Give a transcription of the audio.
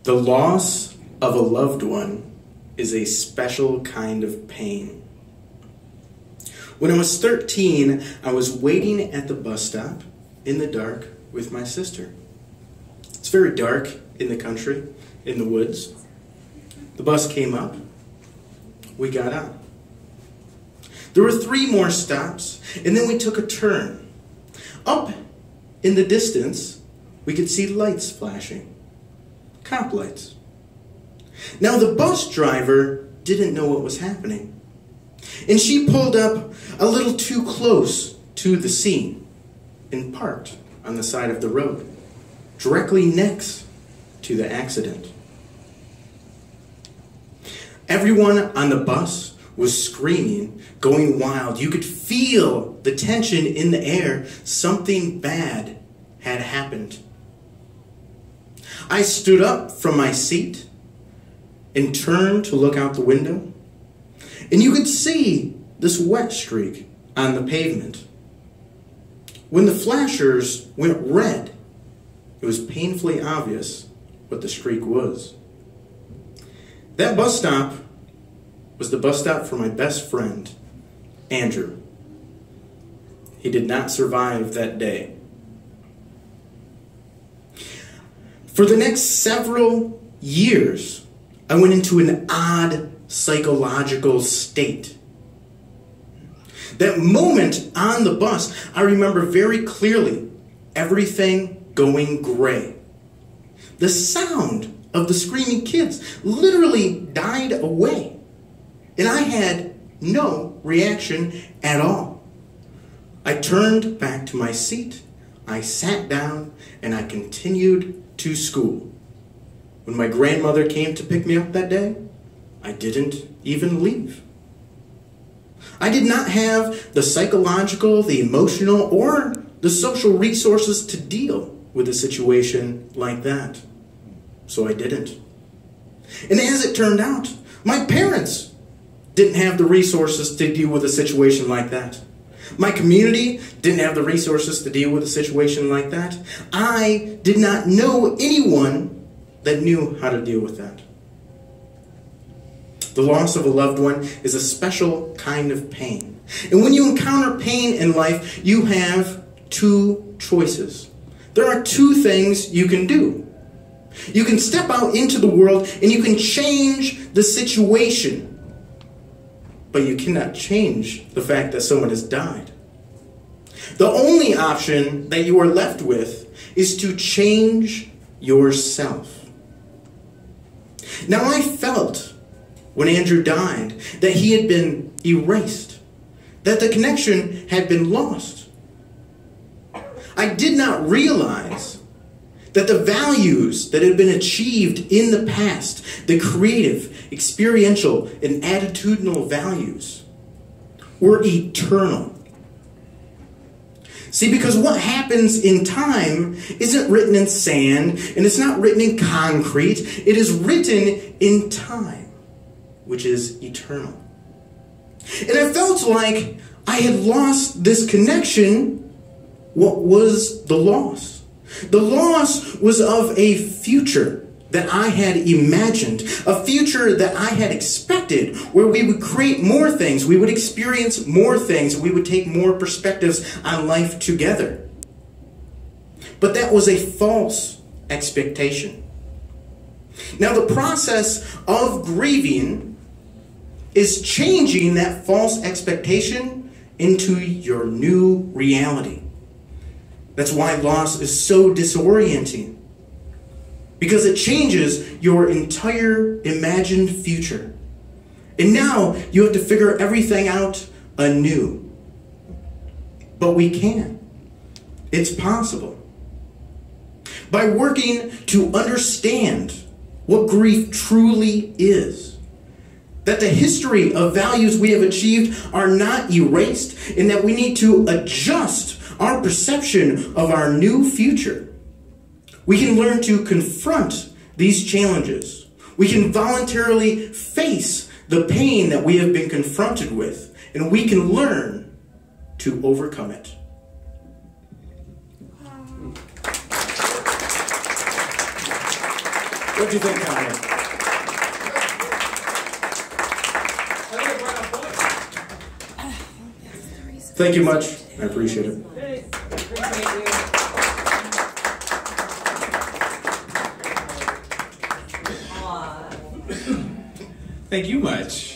The loss of a loved one is a special kind of pain. When I was 13, I was waiting at the bus stop in the dark with my sister. It's very dark in the country, in the woods. The bus came up. We got on. There were 3 more stops, and then we took a turn. Up in the distance, we could see lights flashing. Cop lights. Now the bus driver didn't know what was happening, and she pulled up a little too close to the scene and parked on the side of the road, directly next to the accident. Everyone on the bus was screaming, going wild. You could feel the tension in the air. Something bad had happened. I stood up from my seat and turned to look out the window, and you could see this wet streak on the pavement. When the flashers went red, it was painfully obvious what the streak was. That bus stop was the bus stop for my best friend, Andrew. He did not survive that day. For the next several years, I went into an odd psychological state. That moment on the bus, I remember very clearly everything going gray. The sound of the screaming kids literally died away, and I had no reaction at all. I turned back to my seat, I sat down, and I continued to school. When my grandmother came to pick me up that day, I didn't even leave. I did not have the psychological, the emotional, or the social resources to deal with a situation like that. So I didn't. And as it turned out, my parents didn't have the resources to deal with a situation like that. My community didn't have the resources to deal with a situation like that. I did not know anyone that knew how to deal with that. The loss of a loved one is a special kind of pain. And when you encounter pain in life, you have 2 choices. There are 2 things you can do. You can step out into the world and you can change the situation. But you cannot change the fact that someone has died. The only option that you are left with is to change yourself. Now I felt when Andrew died that he had been erased, that the connection had been lost. I did not realize that the values that had been achieved in the past, the creative, experiential, and attitudinal values, were eternal. See, because what happens in time isn't written in sand, and it's not written in concrete. It is written in time, which is eternal. And I felt like I had lost this connection. What was the loss? The loss was of a future that I had imagined, a future that I had expected, where we would create more things, we would experience more things, we would take more perspectives on life together. But that was a false expectation. Now the process of grieving is changing that false expectation into your new reality. That's why loss is so disorienting, because it changes your entire imagined future. And now you have to figure everything out anew. But we can. It's possible. By working to understand what grief truly is, that the history of values we have achieved are not erased, and that we need to adjust our perception of our new future. We can learn to confront these challenges. We can voluntarily face the pain that we have been confronted with, and we can learn to overcome it. What do you think, Connie? Thank you much. I appreciate it. Thank you much.